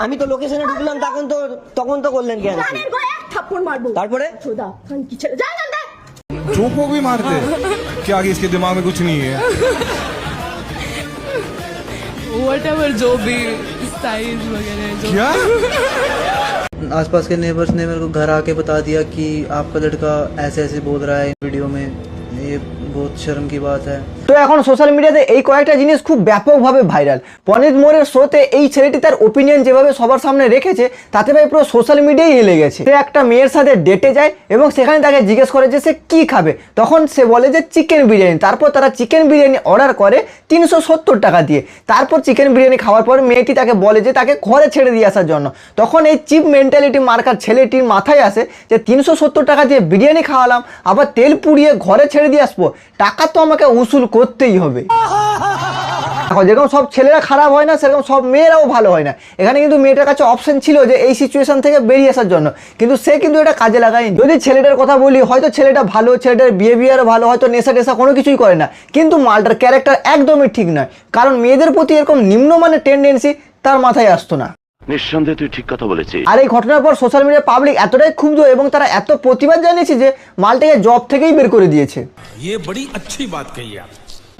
আমি তো লোকেশনে ঢুকলাম তখন তো করলেন কেন? থাপ্পড় মারবো তারপরে চোদা কি ছেলে যা জানতে जो को भी मारते क्या आगे इसके दिमाग में कुछ नहीं है whatever जो भी साइज वगैरह जो क्या आसपास के नेबर्स ने मेरे को घर आके बता दिया कि आपका लड़का ऐसे ऐसे बोल रहा है वीडियो में। ये बहुत शर्म की बात है। তো এখন সোশ্যাল মিডিয়াতে এই কয়েকটা জিনিস খুব ব্যাপকভাবে ভাইরাল। পনিত মোরের শোতে এই ছেলেটি তার ওপিনিয়ন যেভাবে সবার সামনে রেখেছে তাতে ভাই পুরো সোশ্যাল মিডিয়ায় হেলে গেছে। সে একটা মেয়ের সাথে ডেটে যায় এবং সেখানে তাকে জিজ্ঞেস করে যে সে কি খাবে, তখন সে বলে যে চিকেন বিরিয়ানি। তারপর তারা চিকেন বিরিয়ানি অর্ডার করে 370 টাকা দিয়ে। তারপর চিকেন বিরিয়ানি খাওয়ার পর মেয়েটি তাকে বলে যে তাকে ঘরে ছেড়ে দিয়ে আসার জন্য। তখন এই চিপ মেন্টালিটি মার্কার ছেলেটির মাথায় আসে যে 370 টাকা দিয়ে বিরিয়ানি খাওয়ালাম, আবার তেল পুড়িয়ে ঘরে ছেড়ে দিয়ে আসবো, টাকা তো আমাকে উসুল করতেই হবে। যেরকম সব ছেলেরা খারাপ হয় না সেরকম সব মেয়েরাও ভালো হয় না। এখানে কিন্তু মেয়েটার কাছে অপশন ছিল যে এই সিচুয়েশন থেকে বেরিয়ে আসার জন্য, কিন্তু সে কিন্তু এটা কাজে লাগায়নি। যদি ছেলেটার কথা বলি, হয়তো ছেলেটা ভালো, ছেলেটার বিহেভিয়ারও ভালো, হয়তো নেশা টেশা কোনো কিছুই করে না, কিন্তু মালটার ক্যারেক্টার একদমই ঠিক নয়। কারণ মেয়েদের প্রতি এরকম নিম্নমানের টেন্ডেন্সি তার মাথায় আসতো না। নিঃসন্দেহে তুই ঠিক কথা বলেছিস। আর এই ঘটনার পর সোশ্যাল মিডিয়া পাবলিক এতটাই ক্ষুব্ধ এবং তারা এত প্রতিবাদ জানিয়েছে যে মালটাকে জব থেকেই বের করে দিয়েছে। ये बड़ी अच्छी बात कही आप।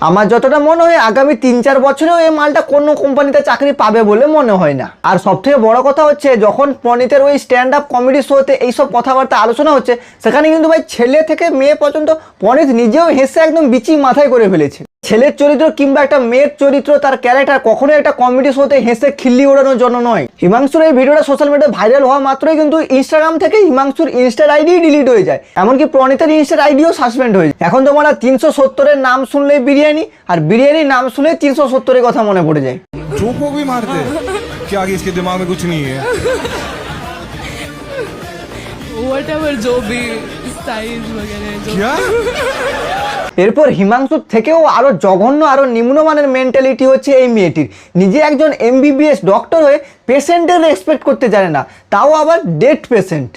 আমার যতটা মনে হয় আগামী 3-4 বছরেও এই মালটা কোনো কোম্পানিতে চাকরি পাবে বলে মনে হয় না। আর সবথেকে বড় কথা হচ্ছে যখন পনিতের ওই স্ট্যান্ড আপ কমেডি শোতে এইসব কথাবার্তা আলোচনা হচ্ছে, সেখানে কিন্তু ভাই ছেলে থেকে মেয়ে পর্যন্ত পনিত নিজেও হেসে একদম বিচি মাথায় করে ফেলেছে। ছেলের চরিত্র কিংবা একটা মেয়ের চরিত্র, তার ক্যারেক্টার কখনোই একটা কমেডি শোতে হেসে খিল্লি ওড়ানোর জন্য নয়। হিমাংশুর এই ভিডিওটা সোশ্যাল মিডিয়ায় ভাইরাল হওয়া মাত্রই কিন্তু ইনস্টাগ্রাম থেকে হিমাংশুর ইনস্টার আইডি ডিলিট হয়ে যায়, এমনকি প্রণীতের ইনস্টার আইডিও সাসপেন্ড হয়ে যায়। এখন তোমরা 370-এর নাম শুনলেই বিরিয়ানি, আর বিরিয়ানির নাম শুনলেই 370-এর কথা মনে পড়ে যায়। जो को भी मारते क्या आगे इसके दिमाग में कुछ नहीं है whatever जो भी साइज वगैरह जो क्या এরপর হিমাংশুর থেকেও আরো জঘন্য, আরো নিম্নমানের মেন্টালিটি হচ্ছে এই মেয়েটির। নিজে একজন MBBS ডক্টর হয়ে পেশেন্টের রেসপেক্ট করতে জানে না, তাও আবার ডেড পেশেন্ট।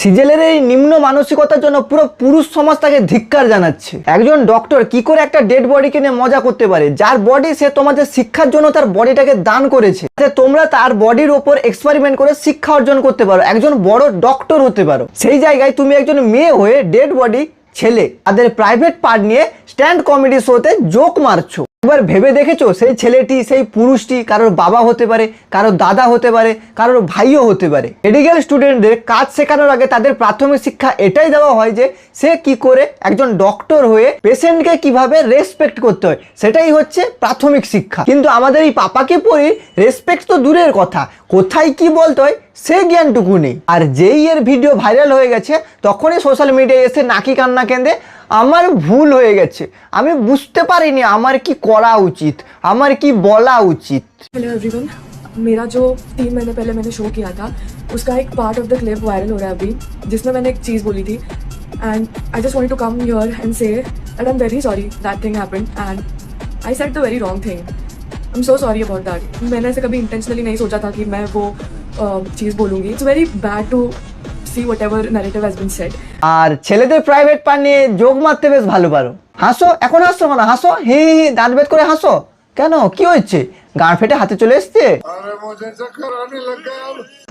সিজেলের এই নিম্ন মানসিকতার জন্য পুরো পুরুষ সমাজ তাকে ধিক্কার জানাচ্ছে। একজন ডক্টর কি করে একটা ডেড বডিকে নিয়ে মজা করতে পারে, যার বডি সে তোমাদের শিক্ষার জন্য তার বডিটাকে দান করেছে, তোমরা তার বডির ওপর এক্সপেরিমেন্ট করে শিক্ষা অর্জন করতে পারো, একজন বড় ডক্টর হতে পারো। সেই জায়গায় তুমি একজন মেয়ে হয়ে ডেড বডি ছেলে তাদের প্রাইভেট পার্ট নিয়ে স্ট্যান্ড কমেডি শোতে জোক মারছো। একবার ভেবে দেখেছো সেই ছেলেটি, সেই পুরুষটি কারোর বাবা হতে পারে, কারোর দাদা হতে পারে, কারোর ভাইও হতে পারে। মেডিকেল স্টুডেন্টদের কাজ শেখানোর আগে তাদের প্রাথমিক শিক্ষা এটাই দেওয়া হয় যে সে কি করে একজন ডক্টর হয়ে পেশেন্টকে কিভাবে রেসপেক্ট করতে হয়, সেটাই হচ্ছে প্রাথমিক শিক্ষা। কিন্তু আমাদের এই পাপাকে পড়ি রেসপেক্ট তো দূরের কথা, কোথায় কি বলতে হয় সে জ্ঞানটুকু নেই। আর যেই এর ভিডিও ভাইরাল হয়ে গেছে তখনই সোশ্যাল মিডিয়ায় এসে নাকি কান্না কেঁদে আমার ভুল হয়ে গেছে, আমি বুঝতে পারিনি আমার কি করা উচিত, আমার কি বলা উচিত। हेलो एवरीवन, मेरा जो 3 महीने पहले मैंने शो किया था उसका एक part of the clip viral हो रहा है अभी, जिसमें मैंने एक चीज़ बोली थी and I just wanted to come here and say that I am very sorry that thing happened and I said the very wrong thing. I am so sorry about that. मैंने ऐसे कभी इंटेंशनली नहीं सोचा था कि मैं वो चीज़ बोलूँगी। It's very bad to see whatever narrative has been said. আর ছেলেদের প্রাইভেট পার্ট নিয়ে যোগ মারতে বেশ ভালো পারো। হাসো, এখন হাসছো কেন? হাসো, হি হি দাঁত বের করে হাসো কেন? কি হচ্ছে? গাঁড় ফেটে হাতে চলে এসছে?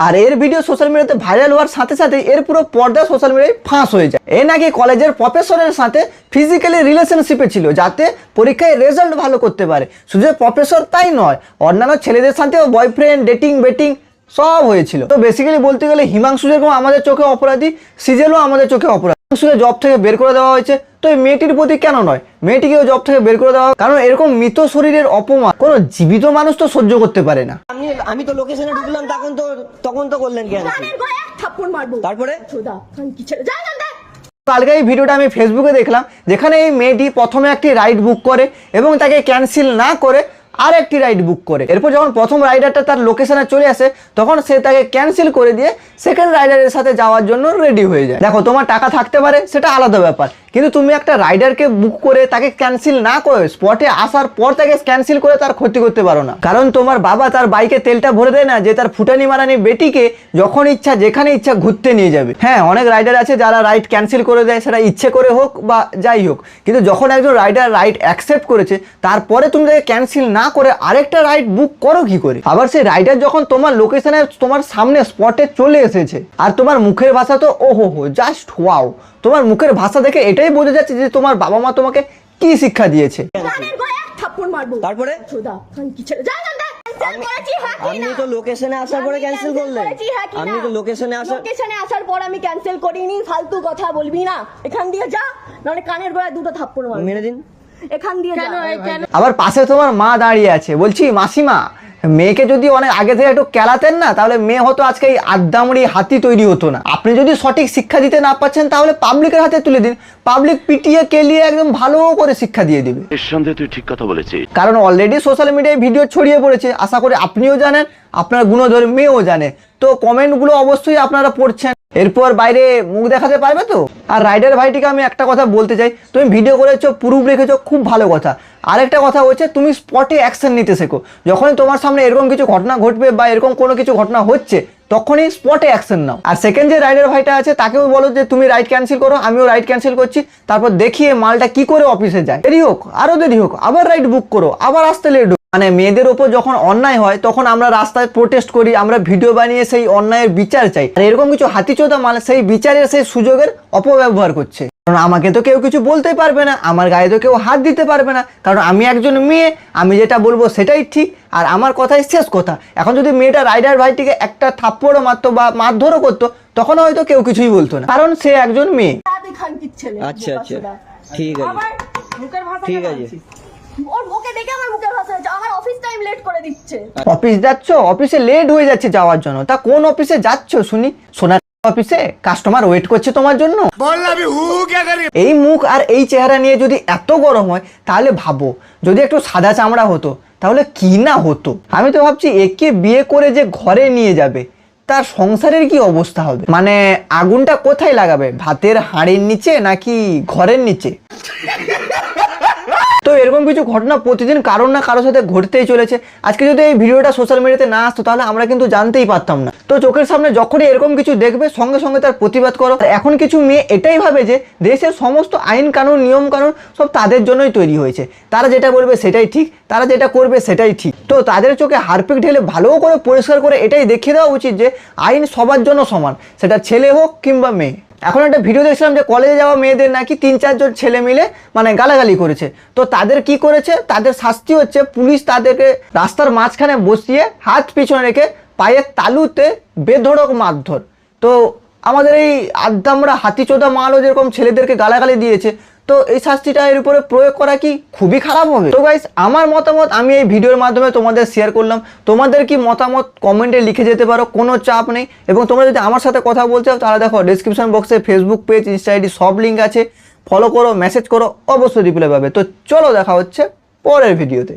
আর এর ভিডিও সোশ্যাল মিডিয়াতে ভাইরাল হওয়ার সাথে সাথে এর পুরো পর্দা সোশ্যাল মিডিয়ায় ফাঁস হয়ে যায়। এ নাকি কলেজের প্রফেসরের সাথে ফিজিক্যালি রিলেশনশিপে ছিল যাতে পরীক্ষায় রেজাল্ট ভালো করতে পারে। শুধু প্রফেসর তাই নয়, অন্যান্য ছেলেদের সাথেও বয়ফ্রেন্ড, ডেটিং, বেটিং সব হয়েছিল। তো বেসিক্যালি বলতে গেলে হিমাংশু যেরকম আমাদের চোখে অপরাধী, সিজেলও আমাদের চোখে অপরাধী। হিমাংশুকে জব থেকে বের করে দেওয়া হয়েছে, তো এই মেয়েটির প্রতি কেন নয়? মেয়েটিকেও জব থেকে বের করে দেওয়া, কারণ এরকম মৃত শরীরের অপমান কোনো জীবিত মানুষ তো সহ্য করতে পারে না। আমি তো লোকেশনে ঢুকলাম তখন তো করলেন কেন? থাপ্পড় মারবো তারপরে চোদা কি ছেলে যা জানতে। কালকে এই ভিডিওটা আমি ফেসবুকে দেখলাম, যেখানে এই মেয়েটি প্রথমে একটি রাইড বুক করে এবং তাকে ক্যান্সেল না করে আর একটি রাইড বুক করে। এরপর যখন প্রথম রাইডারটা তার লোকেশনে চলে আসে তখন সে তাকে ক্যান্সেল করে দিয়ে সেকেন্ড রাইডারের সাথে যাওয়ার জন্য রেডি হয়ে যায়। দেখো, তোমার টাকা থাকতে পারে সেটা আলাদা ব্যাপার, কিন্তু তুমি একটা রাইডারকে বুক করে তাকে ক্যান্সেল না করে স্পটে আসার পর তাকে ক্যান্সেল করে তার ক্ষতি করতে পারো না। কারণ তোমার বাবা তার বাইকে তেলটা ভরে দেয় না যে তার ফুটানি মারানি বেটিকে যখন ইচ্ছা যেখানে ইচ্ছা ঘুরতে নিয়ে যাবে। হ্যাঁ, অনেক রাইডার আছে যারা রাইড ক্যান্সেল করে দেয়, সেটা ইচ্ছে করে হোক বা যাই হোক, কিন্তু যখন একজন রাইডার রাইড অ্যাকসেপ্ট করেছে তারপরে তুমি তাকে ক্যান্সেল না করে আরেকটা রাইড বুক করো কি করে? আবার সেই রাইডার যখন তোমার লোকেশনে তোমার সামনে স্পটে চলে এসেছে আর তোমার মুখের ভাষা তো ওহো হো জাস্ট ওয়াও, তোমার মুখের ভাষা দেখে এটাই বোঝা যাচ্ছে যে তোমার বাবা মা তোমাকে কি শিক্ষা দিয়েছে। কানের গোড়ায় এক থাপ্পড় মারবো। তারপরে চোদা কান কি ছেড়ে যা জানতে ক্যান্সেল করেছি হ্যাঁ কি আপনি না? তো লোকেশনে আসার পরে আমি ক্যান্সেল করলেন। করেছি, হ্যাঁ কি না? আপনি তো লোকেশনে আসার পর আমি ক্যান্সেল করিনি। ফালতু কথা বলবি না, এখান দিয়ে যা, নাহলে কানের গোড়ায় দুটো থাপ্পড় মারবো। মেরে দিন। এখান দিয়ে যা। আবার পাশে তোমার মা দাঁড়িয়ে আছে, বলছি মাসিমা, মেয়েকে যদি অনেক আগে থেকে একটু কেলাতেন না তাহলে মেয়ে হতো আজকে এই আদ্দামড়ি হাতি তৈরি হতো না। আপনি যদি সঠিক শিক্ষা দিতে না পাচ্ছেন তাহলে পাবলিকের হাতে তুলে দিন, পাবলিক পিটিয়ে কেলিয়ে একদম ভালো করে শিক্ষা দিয়ে দিবে। নিঃসন্দেহে তুই ঠিক কথা বলেছিস। কারণ অলরেডি সোশ্যাল মিডিয়ায় ভিডিও ছড়িয়ে পড়েছে, আশা করি আপনিও জানেন, আপনার গুণধর মেয়েও জানে, তো কমেন্টগুলো অবশ্যই আপনারা পড়ছেন। এরপর বাইরে মুখ দেখাতে পারবে তো? আর রাইডার ভাইটিকে আমি একটা কথা বলতে চাই, তুমি ভিডিও করেছো, প্রুফ রেখেছো, খুব ভালো কথা। আরেকটা কথা হচ্ছে তুমি স্পটে অ্যাকশন নিতে শেখো। যখনই তোমার সামনে এরকম কিছু ঘটনা ঘটবে বা এরকম কোনো কিছু ঘটনা হচ্ছে তখনই স্পটে অ্যাকশন নাও। আর সেকেন্ড যে রাইডার ভাইটা আছে তাকেও বলো যে তুমি রাইড ক্যান্সেল করো, আমিও রাইড ক্যান্সেল করছি, তারপর দেখিয়ে মালটা কি করে অফিসে যায়, দেরি হোক আরও দেরি হোক, আবার রাইড বুক করো, আবার আসতে লেট। মানে মেয়েদের ওপর যখন অন্যায় হয় তখন আমরা রাস্তায় প্রোটেস্ট করি, আমরা ভিডিও বানিয়ে সেই অন্যায়ের বিচার চাই। আর এরকম কিছু হাতিচোদা মাল সেই বিচারের সেই সুযোগের অপব্যবহার করছে। কারণ আমাকে তো কেউ কিছু বলতেই পারবে না, আমার গায়ে তো কেউ হাত দিতে পারবে না, কারণ আমি একজন মেয়ে, আমি যেটা বলবো সেটাই ঠিক আর আমার কথাই শেষ কথা। এখন যদি মেয়েটা রাইডার ভাইটিকে একটা থাপ্পড়ও মারতো বা মারধরও করতো তখন হয়তো কেউ কিছুই বলতো না, কারণ সে একজন মেয়ে। তুই খান কি ছেলে? আচ্ছা আচ্ছা ঠিক আছে আবার মুখের ভাষা ঠিক কেন আছে। বলছিস? ওর মুখে দেখে আমার মুখের ভাষা হচ্ছে, আমার অফিস টাইম লেট করে দিচ্ছে। অফিস যাচ্ছ, অফিসে লেট হয়ে যাচ্ছে যাওয়ার জন্য, তা কোন অফিসে যাচ্ছ শুনি? সোনার অফিসে কাস্টমার ওয়েট করছে তোমার জন্য। এই মুখ আর এই চেহারা নিয়ে যদি এত গরম হয় তাহলে ভাবো যদি একটু সাদা চামড়া হতো তাহলে কি না হতো। আমি তো ভাবছি একে বিয়ে করে যে ঘরে নিয়ে যাবে তার সংসারের কি অবস্থা হবে। মানে আগুনটা কোথায় লাগাবে, ভাতের হাঁড়ির নিচে নাকি ঘরের নিচে? তো এরকম কিছু ঘটনা প্রতিদিন কারোর না কারোর সাথে ঘটতেই চলেছে। আজকে যদি এই ভিডিওটা সোশ্যাল মিডিয়াতে না আসতো তাহলে আমরা কিন্তু জানতেই পারতাম না। তো চোখের সামনে যখনই এরকম কিছু দেখবে সঙ্গে সঙ্গে তার প্রতিবাদ করো। এখন কিছু মেয়ে এটাই ভাবে যে দেশের সমস্ত আইন কানুন নিয়ম কানুন সব তাদের জন্যই তৈরি হয়েছে, তারা যেটা বলবে সেটাই ঠিক, তারা যেটা করবে সেটাই ঠিক। তো তাদের চোখে হারপিক ঢেলে ভালো করে পরিষ্কার করে এটাই দেখিয়ে দেওয়া উচিত যে আইন সবার জন্য সমান, সেটা ছেলে হোক কিংবা মেয়ে। এখন একটা ভিডিও দেখছিলাম যে কলেজে যাওয়া মেয়েদের নাকি 3-4 জন ছেলে মিলে মানে গালাগালি করেছে। তো তাদের কি করেছে, তাদের শাস্তি হচ্ছে পুলিশ তাদেরকে রাস্তার মাঝখানে বসিয়ে হাত পিছনে রেখে পায়ের তালুতে বেধড়ক মারধর। তো আমাদের এই আদ্দামরা হাতিচোদা মালও যেরকম ছেলেদেরকে গালাগালি দিয়েছে, তো এই শাস্তিটা এর উপরে প্রয়োগ করা কি খুবই খারাপ হবে? তো গাইস আমার মতামত আমি এই ভিডিওর মাধ্যমে তোমাদের শেয়ার করলাম। তোমাদের কি মতামত কমেন্টে লিখে যেতে পারো, কোনো চাপ নেই। এবং তোমরা যদি আমার সাথে কথা বলতে চাও তাহলে দেখো ডেসক্রিপশন বক্সে ফেসবুক পেজ, ইনস্টা আইডি সব লিঙ্ক আছে, ফলো করো, মেসেজ করো, অবশ্যই রিপ্লাই পাবে। তো চলো দেখা হচ্ছে পরের ভিডিওতে।